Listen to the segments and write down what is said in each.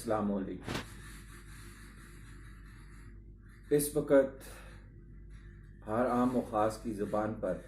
अस्सलाम वालेकुम। इस वक्त हर आम व ख़ास की ज़बान पर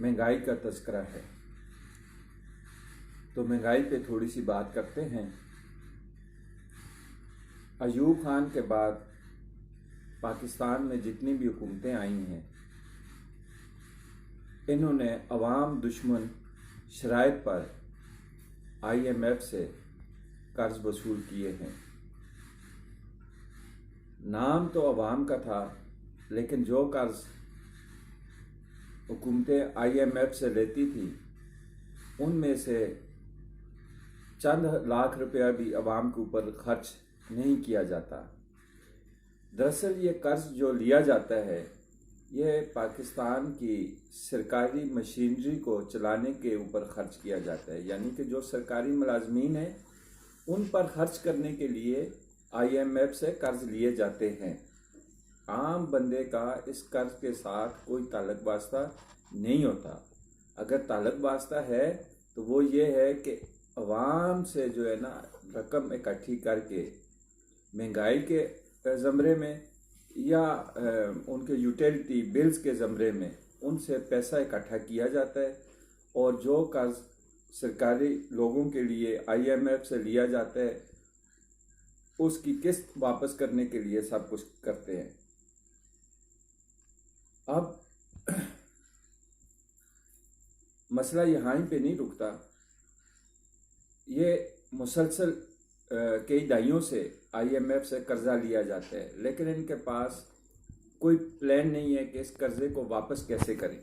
महंगाई का तज़किरा है, तो महंगाई पे थोड़ी सी बात करते हैं। अयूब खान के बाद पाकिस्तान में जितनी भी हुकूमतें आई हैं, इन्होंने अवाम दुश्मन शराइत पर IMF से कर्ज वसूल किए हैं। नाम तो अवाम का था, लेकिन जो कर्ज हुकूमतें IMF से लेती थी उनमें से चंद लाख रुपया भी अवाम के ऊपर खर्च नहीं किया जाता। दरअसल ये कर्ज जो लिया जाता है, ये पाकिस्तान की सरकारी मशीनरी को चलाने के ऊपर खर्च किया जाता है। यानी कि जो सरकारी मुलाजमीन हैं उन पर खर्च करने के लिए IMF से कर्ज लिए जाते हैं। आम बंदे का इस कर्ज के साथ कोई ताल्लुक वास्ता नहीं होता। अगर ताल्लुक वास्ता है तो वो ये है कि अवाम से जो है ना रकम इकट्ठी करके महंगाई के ज़मरे में या उनके यूटिलिटी बिल्स के ज़मरे में उनसे पैसा इकट्ठा किया जाता है, और जो कर्ज सरकारी लोगों के लिए IMF से लिया जाता है उसकी किस्त वापस करने के लिए सब कुछ करते हैं। अब मसला यहाँ ही पे नहीं रुकता। ये मुसलसल कई दहाइयों से IMF से कर्जा लिया जाता है, लेकिन इनके पास कोई प्लान नहीं है कि इस कर्जे को वापस कैसे करें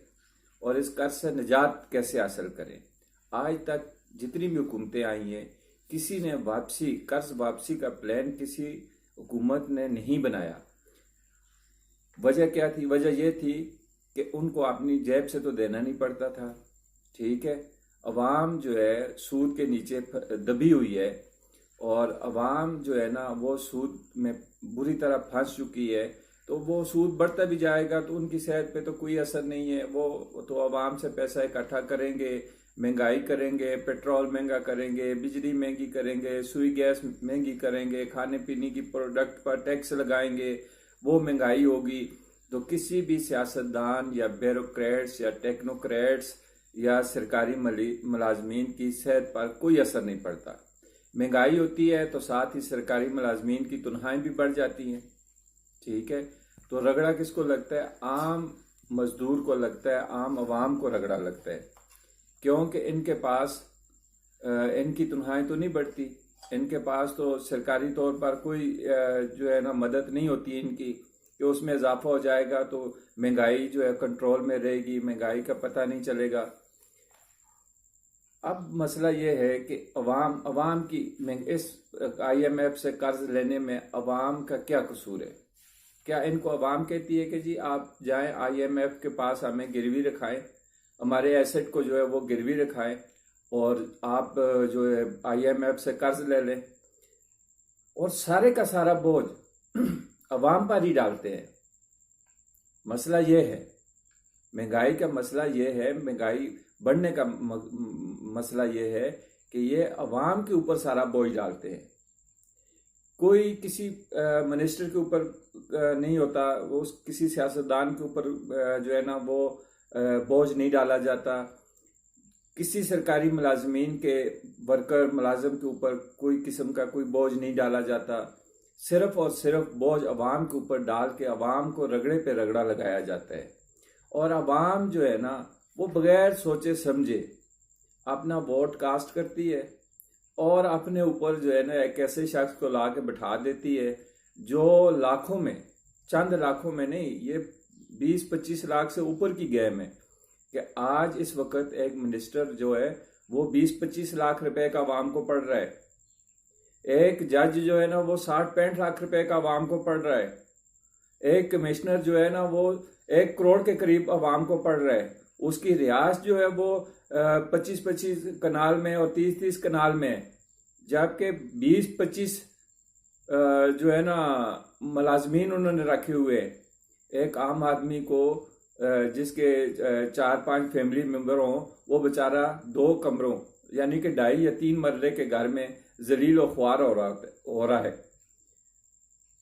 और इस कर्ज से निजात कैसे हासिल करें। आज तक जितनी भी हुकूमतें आई हैं, किसी ने कर्ज वापसी का प्लान किसी हुकूमत ने नहीं बनाया। वजह क्या थी? वजह यह थी कि उनको अपनी जेब से तो देना नहीं पड़ता था, ठीक है। अवाम जो है सूद के नीचे दबी हुई है, और अवाम जो है ना वो सूद में बुरी तरह फंस चुकी है। तो वो सूद बढ़ता भी जाएगा तो उनकी सेहत पे तो कोई असर नहीं है। वो तो अवाम से पैसा इकट्ठा करेंगे, महंगाई करेंगे, पेट्रोल महंगा करेंगे, बिजली महंगी करेंगे, सुई गैस महंगी करेंगे, खाने पीने की प्रोडक्ट पर टैक्स लगाएंगे, वो महंगाई होगी। तो किसी भी सियासतदान या ब्यूरोक्रेट्स या टेक्नोक्रेट्स या सरकारी मुलाजमीन की सेहत पर कोई असर नहीं पड़ता। महंगाई होती है तो साथ ही सरकारी मुलाजमीन की तनख्वाहें भी बढ़ जाती हैं, ठीक है। तो रगड़ा किसको लगता है? आम मजदूर को लगता है, आम अवाम को रगड़ा लगता है, क्योंकि इनके पास इनकी तनख्वाहें तो नहीं बढ़ती। इनके पास तो सरकारी तौर पर कोई जो है ना मदद नहीं होती इनकी कि उसमें इजाफा हो जाएगा तो महंगाई जो है कंट्रोल में रहेगी, महंगाई का पता नहीं चलेगा। अब मसला ये है कि अवाम की इस IMF से कर्ज लेने में अवाम का क्या कसूर है? क्या इनको अवाम कहती है कि जी आप जाएं IMF के पास, हमें गिरवी रखाएं, हमारे एसेट को जो है वो गिरवी रखाएं और आप जो है IMF से कर्ज ले लें, और सारे का सारा बोझ अवाम पर ही डालते हैं। मसला ये है, महंगाई का मसला ये है, महंगाई बढ़ने का मसला ये है कि ये अवाम के ऊपर सारा बोझ डालते हैं। कोई किसी मिनिस्टर के ऊपर नहीं होता, वो किसी सियासतदान के ऊपर जो है ना वो बोझ नहीं डाला जाता। किसी सरकारी मुलाजमीन के वर्कर मुलाजम के ऊपर कोई किस्म का कोई बोझ नहीं डाला जाता। सिर्फ और सिर्फ बोझ अवाम के ऊपर डाल के अवाम को रगड़े पे रगड़ा लगाया जाता है, और अवाम जो है ना वो बगैर सोचे समझे अपना वोट कास्ट करती है और अपने ऊपर जो है ना एक ऐसे शख्स को ला के बिठा देती है जो लाखों में, चंद लाखों में नहीं, ये 20-25 लाख से ऊपर की गेम है कि आज इस वक्त एक मिनिस्टर जो है वो 20-25 लाख रुपए का अवाम को पड़ रहा है। एक जज जो है ना वो 60-65 लाख रुपए का अवाम को पड़ रहा है। एक कमिश्नर जो है ना वो 1 करोड़ के करीब अवाम को पड़ रहा है। उसकी रियासत जो है वो 25-25 कनाल में और 30-30 कनाल में है, जबकि 20-25 जो है ना मुलाजमीन उन्होंने रखे हुए हैं। एक आम आदमी को जिसके 4-5 फैमिली मेंबर हों, वो बेचारा 2 कमरों यानी कि 2.5 या 3 मरले के घर में जलील और ख्वार हो रहा है,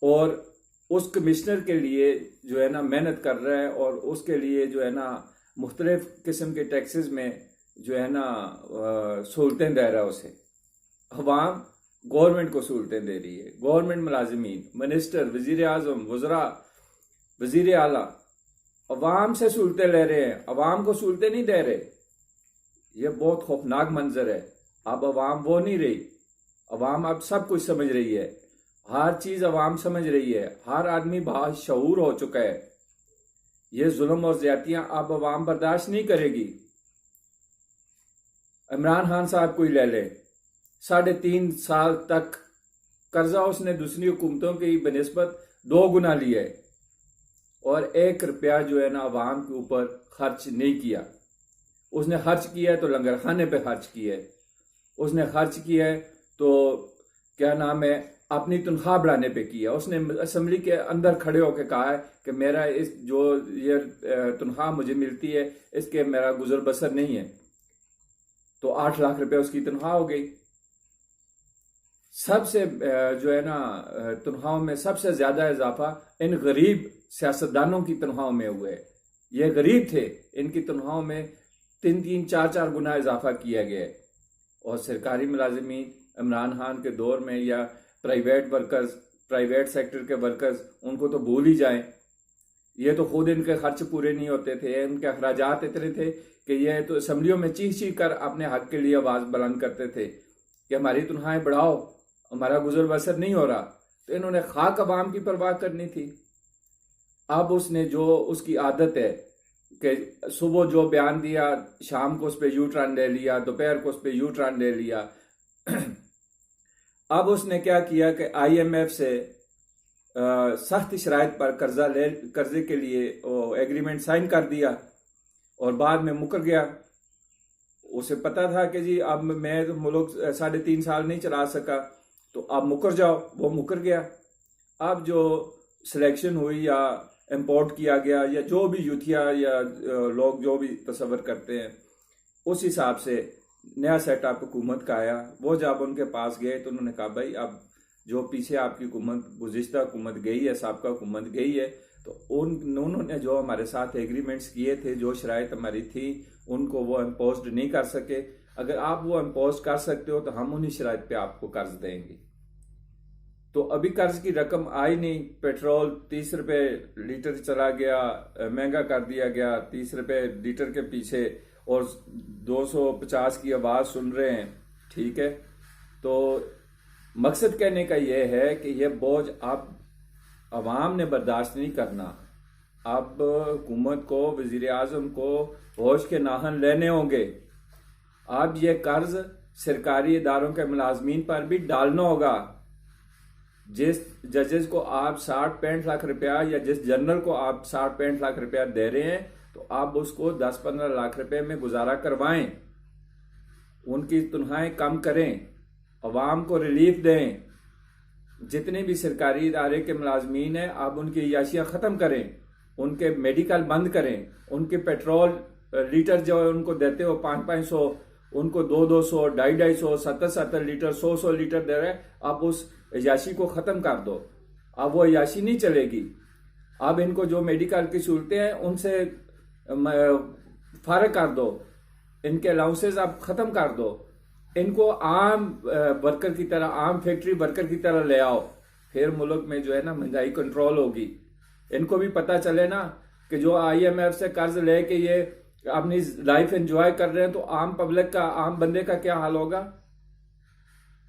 और उस कमिश्नर के लिए जो है ना मेहनत कर रहा है, और उसके लिए जो है ना मुख्तलिफ किस्म के टैक्सेस में जो है ना सहूलतें दे रहा है उसे। अवाम गवर्नमेंट को सहूलतें दे रही है, गवर्नमेंट मुलाजिमीन, मिनिस्टर, वजीर आजम, वज़रा, वजीर आला अवाम से सहूलतें ले रहे हैं, अवाम को सहूलतें नहीं दे रहे। ये बहुत खौफनाक मंजर है। अब अवाम वो नहीं रही, अवाम अब सब कुछ समझ रही है, हर चीज अवाम समझ रही है, हर आदमी बाशऊर हो चुका है। ये जुल्म और ज्यादतियां अब अवाम बर्दाश्त नहीं करेगी। इमरान खान साहब को ही ले ले, 3.5 साल तक कर्जा उसने दूसरी हुकूमतों की बनिस्बत 2 गुना लिया है, और 1 रुपया जो है ना अवाम के ऊपर खर्च नहीं किया। उसने खर्च किया है तो लंगर खाने पे खर्च किया है, उसने खर्च किया है तो क्या नाम है अपनी तनख्वाह बढ़ाने पे किया। उसने असेंबली के अंदर खड़े होकर कहा है कि मेरा इस जो ये तनख्वाह मुझे मिलती है इसके मेरा गुजर बसर नहीं है, तो 8 लाख रुपए उसकी तनख्वाह हो गई। सबसे जो है ना तनख्वाहों में सबसे ज्यादा इजाफा इन गरीब सियासतदानों की तनख्वाहों में हुआ है। ये गरीब थे, इनकी तनख्वाहों में 3-3, 4-4 गुना इजाफा किया गया है। और सरकारी मुलाजिमीन इमरान खान के दौर में या प्राइवेट वर्कर्स, प्राइवेट सेक्टर के वर्कर्स, उनको तो भूल ही जाएं। ये तो खुद इनके खर्च पूरे नहीं होते थे, इनके अखराजात इतने थे कि ये तो असम्बलियों में चीख चीख कर अपने हक के लिए आवाज बुलंद करते थे कि हमारी तनख्वाहें बढ़ाओ, हमारा गुजर बसर नहीं हो रहा। तो इन्होंने खाक अवाम की परवाह करनी थी। अब उसने जो उसकी आदत है कि सुबह जो बयान दिया शाम को उस पर यू टर्न ले लिया, दोपहर को उस पर यू टर्न ले लिया। अब उसने क्या किया कि IMF से सख्त शराइत पर कर्जे के लिए एग्रीमेंट साइन कर दिया और बाद में मुकर गया। उसे पता था कि जी अब मैं तो मुल्क 3.5 साल नहीं चला सका, तो अब मुकर जाओ, वो मुकर गया। अब जो सिलेक्शन हुई या इंपोर्ट किया गया या जो भी यूथिया या लोग जो भी तस्वर करते हैं, उस हिसाब से नया सेटअप हुकूमत का आया। वो जब उनके पास गए तो उन्होंने कहा भाई अब जो पीछे आपकी हुकूमत, गुज़िश्ता हुकूमत गई है, साबका हुकूमत गई है, तो उन्होंने जो हमारे साथ एग्रीमेंट्स किए थे, जो शराइत हमारी थी, उनको वो इम्पोज नहीं कर सके। अगर आप वो इम्पोज कर सकते हो तो हम उन्हीं शराइत पे आपको कर्ज देंगे। तो अभी कर्ज की रकम आई नहीं। पेट्रोल 30 रुपए लीटर चला गया, महंगा कर दिया गया 30 रुपए लीटर के पीछे, और 250 की आवाज सुन रहे हैं। ठीक है, तो मकसद कहने का यह है कि यह बोझ अब अवाम ने बर्दाश्त नहीं करना। अब हुकूमत को, वजीर आजम को होश के नाहन लेने होंगे। अब यह कर्ज सरकारी इदारों के मुलाजमीन पर भी डालना होगा। जिस जजेस को आप 60-65 लाख रुपया या जिस जनरल को आप 60-65 लाख रुपया दे रहे हैं, तो आप उसको 10-15 लाख रुपए में गुजारा करवाएं, उनकी तनख्वाहें कम करें, अवाम को रिलीफ दें। जितने भी सरकारी इदारे के मुलाजमीन हैं, आप उनकी अय्याशियां ख़त्म करें, उनके मेडिकल बंद करें, उनके पेट्रोल लीटर जो उनको देते हो 500-500, उनको 200-200, 250-250, 70-70 लीटर, 100-100 लीटर दे रहे हैं। आप उस अय्याशी को ख़त्म कर दो। अब वो अय्याशी नहीं चलेगी। अब इनको जो मेडिकल की सहूलतें हैं उनसे फारग कर दो, इनके अलाउंसेस आप ख़त्म कर दो, इनको आम वर्कर की तरह, आम फैक्ट्री वर्कर की तरह ले आओ। फिर मुल्क में जो है ना महंगाई कंट्रोल होगी। इनको भी पता चले ना कि जो IMF से कर्ज लेके ये अपनी लाइफ एंजॉय कर रहे हैं, तो आम पब्लिक का, आम बंदे का क्या हाल होगा।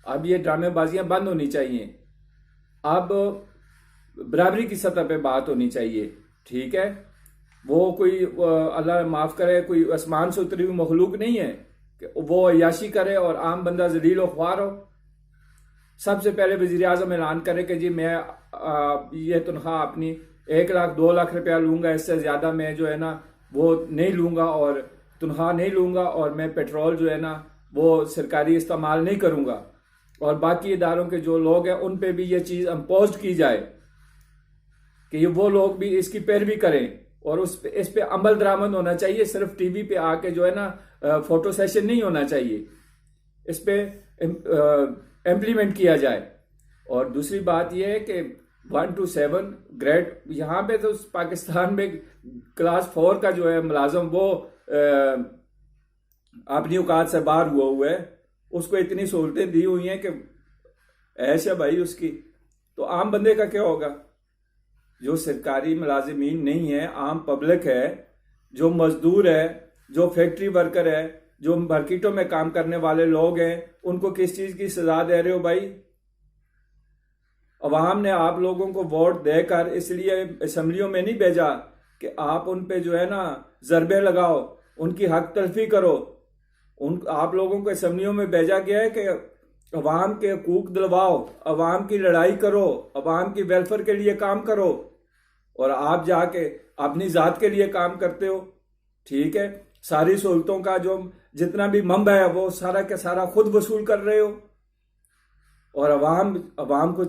अब ये ड्रामेबाजियां बंद होनी चाहिए। अब बराबरी की सतह पे बात होनी चाहिए। ठीक है, वो कोई अल्लाह माफ करे कोई आसमान से उतरी हुई मखलूक नहीं है कि वो अय्याशी करे और आम बंदा जलील और ख्वार हो। सबसे पहले वजीर आजम ऐलान करे कि जी मैं ये तनख्वाह अपनी 1 लाख 2 लाख रुपया लूंगा, इससे ज्यादा मैं जो है ना वो नहीं लूंगा और तनख्वाह नहीं लूंगा, और मैं पेट्रोल जो है ना वो सरकारी इस्तेमाल नहीं करूंगा। और बाकी इदारों के जो लोग हैं उन पे भी ये चीज इम्पोज की जाए कि ये वो लोग भी इसकी पैरवी करें, और इस पे अमल दरामद होना चाहिए। सिर्फ टीवी पे आके जो है ना फोटो सेशन नहीं होना चाहिए। इस पे इम्प्लीमेंट किया जाए। और दूसरी बात यह है कि 1 to 7 ग्रेड, यहाँ पे तो पाकिस्तान में क्लास 4 का जो है मुलाजम वो अपनी औकात से बाहर हुआ है, उसको इतनी सहूलतें दी हुई हैं कि ऐश है भाई उसकी। तो आम बंदे का क्या होगा? जो सरकारी मुलाजिमीन नहीं है, आम पब्लिक है, जो मजदूर है, जो फैक्ट्री वर्कर है, जो मार्केटों में काम करने वाले लोग हैं, उनको किस चीज की सजा दे रहे हो भाई? अवाम ने आप लोगों को वोट देकर इसलिए असम्बलियों में नहीं भेजा कि आप उन पे जो है ना जरबे लगाओ, उनकी हक तलफी करो। आप लोगों को असम्बलियों में भेजा गया है कि अवाम के हकूक दिलवाओ, अवाम की लड़ाई करो, अवाम की वेलफेयर के लिए काम करो, और आप जाके अपनी जात के लिए काम करते हो। ठीक है, सारी सहूलतों का जो जितना भी मंबा है वो सारा का सारा खुद वसूल कर रहे हो, और अवाम को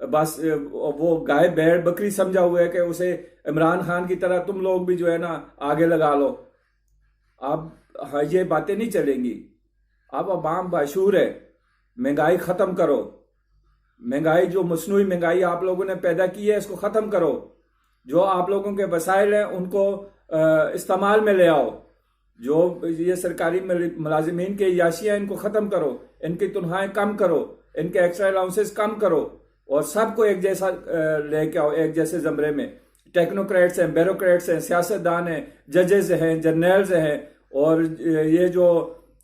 बस वो गाय भेड़ बकरी समझा हुआ है कि उसे इमरान खान की तरह तुम लोग भी जो है ना आगे लगा लो। अब हाँ, ये बातें नहीं चलेंगी। अब अवाम बाशूर है, महंगाई खत्म करो। महंगाई, जो मसनूई महंगाई आप लोगों ने पैदा की है, इसको खत्म करो। जो आप लोगों के वसाइल हैं उनको इस्तेमाल में ले आओ। जो ये सरकारी मुलाजिमीन के याशियां, इनको खत्म करो, इनकी तनख्वाहें कम करो, इनके एक्स्ट्रा अलाउंसेस कम करो, और सबको एक जैसा लेके आओ, एक जैसे जमरे में। टेक्नोक्रेट्स हैं, ब्यूरोक्रेट्स हैं, सियासतदान हैं, जजेस हैं, जर्नल्स हैं, और ये जो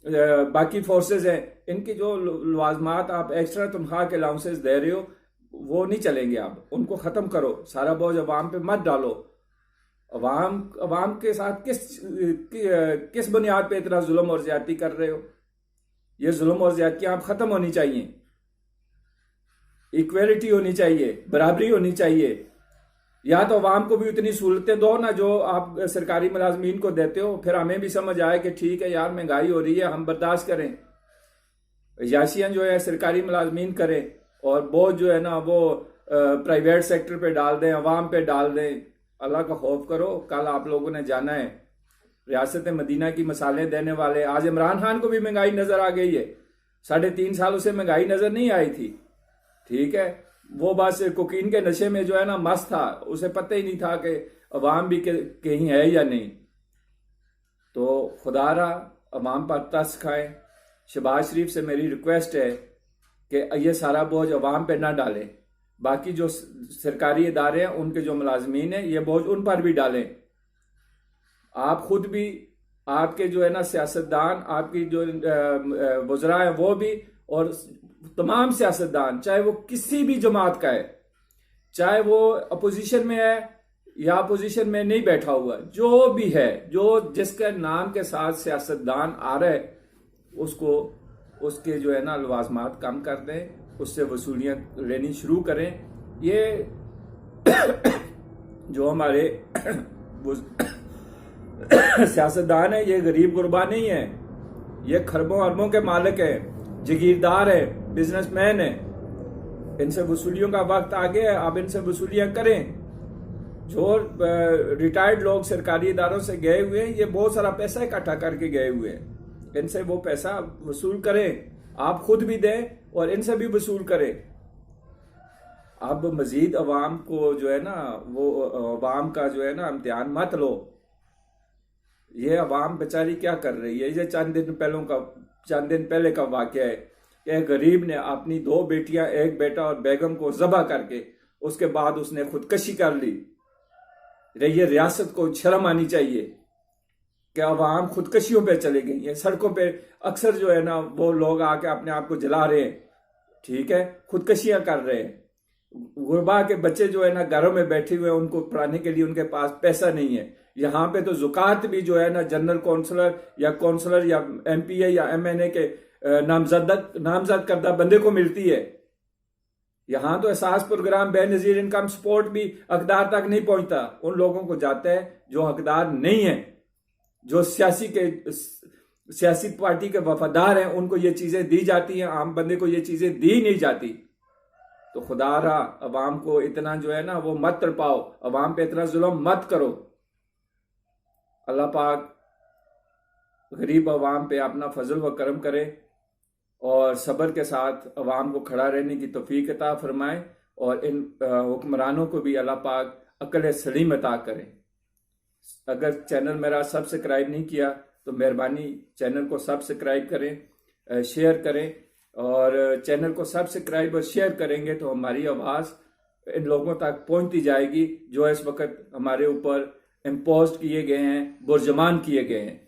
बाकी फोर्सेस हैं, इनकी जो लवाजमात आप एक्स्ट्रा तनख्वाह के अलाउंसेस दे रहे हो वो नहीं चलेंगे। आप उनको खत्म करो, सारा बोझ अवाम पे मत डालो। अवाम के साथ किस बुनियाद पे इतना जुल्म और ज्यादती कर रहे हो? ये जुल्म और ज्यादती आप खत्म होनी चाहिए। इक्वेलिटी होनी चाहिए, बराबरी होनी चाहिए। या तो अवाम को भी उतनी सहूलतें दो ना जो आप सरकारी मुलाजमीन को देते हो, फिर हमें भी समझ आए कि ठीक है यार, महंगाई हो रही है, हम बर्दाश्त करें। याशियां जो है सरकारी मुलाजमीन करें, और बोझ जो है ना वो प्राइवेट सेक्टर पे डाल दें, अवाम पे डाल दें। अल्लाह का खौफ करो। कल आप लोगों ने जाना है, रियासत मदीना की मिसालें देने वाले। आज इमरान खान को भी महंगाई नजर आ गई है, 3.5 साल उसे महंगाई नजर नहीं आई थी। ठीक है, वो बस कोकीन के नशे में जो है ना मस्त था, उसे पता ही नहीं था कि अवाम भी कहीं है या नहीं। तो खुदारा अवाम पर तरस खाए। शहबाज शरीफ से मेरी रिक्वेस्ट है कि ये सारा बोझ अवाम पे ना डालें। बाकी जो सरकारी इदारे हैं, उनके जो मुलाजमीन हैं, ये बोझ उन पर भी डालें। आप खुद भी, आपके जो है ना सियासतदान, आपकी जो वज़रा हैं वो भी, और तमाम सियासतदान, चाहे वो किसी भी जमात का है, चाहे वो अपोजिशन में है या अपोजिशन में नहीं बैठा हुआ, जो भी है, जो जिसके नाम के साथ सियासतदान आ रहे, उसको उसके जो है ना लवाजमात कम कर दें, उससे वसूलियां लेनी शुरू करें। ये जो हमारे सियासतदान है, ये गरीब गुरबा नहीं है, ये खरबों अरबों के मालिक है, जागीरदार है, बिजनेसमैन है। इनसे वसूलियों का वक्त आ गया है, अब इनसे वसूलियां करें। जो रिटायर्ड लोग सरकारी इदारों से गए हुए हैं, ये बहुत सारा पैसा इकट्ठा करके गए हुए हैं, इनसे वो पैसा वसूल करें। आप खुद भी दें और इनसे भी वसूल करें। अब मजीद अवाम को जो है ना, वो अवाम का जो है ना इम्तिहान मत लो। ये अवाम बेचारी क्या कर रही है? ये चंद दिन पहले का वाकया है कि एक गरीब ने अपनी 2 बेटियां, 1 बेटा और बेगम को ज़बह करके उसके बाद उसने खुदकशी कर ली। ये रियासत को शर्म आनी चाहिए कि अवाम खुदकशियों पे चले गई है। सड़कों पे अक्सर जो है ना वो लोग आके अपने आप को जला रहे हैं, ठीक है, खुदकशियां कर रहे हैं। गुरबा के बच्चे जो है ना घरों में बैठे हुए हैं, उनको पढ़ाने के लिए उनके पास पैसा नहीं है। यहाँ पे तो ज़ुकात भी जो है ना जनरल कौंसलर या MPA या MNA के नामजद करदा बंदे को मिलती है। यहाँ तो एहसास प्रोग्राम बेनजीर इनकम सपोर्ट भी हकदार तक नहीं पहुंचता। उन लोगों को जाता है जो हकदार नहीं है, जो सियासी पार्टी के वफादार हैं, उनको ये चीजें दी जाती हैं, आम बंदे को ये चीजें दी नहीं जाती। तो खुदा रहा, अवाम को इतना जो है ना वो मत तड़पाओ, अवाम पे इतना जुल्म मत करो। अल्लाह पाक गरीब अवाम पे अपना फजल व करम करे। और सब्र के साथ अवाम को खड़ा रहने की तौफीक अता फरमाए और इन हुक्मरानों को भी अल्लाह पाक अक्ल सलीम अता करें। अगर चैनल मेरा सब्सक्राइब नहीं किया तो मेहरबानी चैनल को सब्सक्राइब करें, शेयर करें, और चैनल को सब्सक्राइब और शेयर करेंगे तो हमारी आवाज़ इन लोगों तक पहुंचती जाएगी जो इस वक्त हमारे ऊपर इम्पोज किए गए हैं, बुर्जमान किए गए हैं।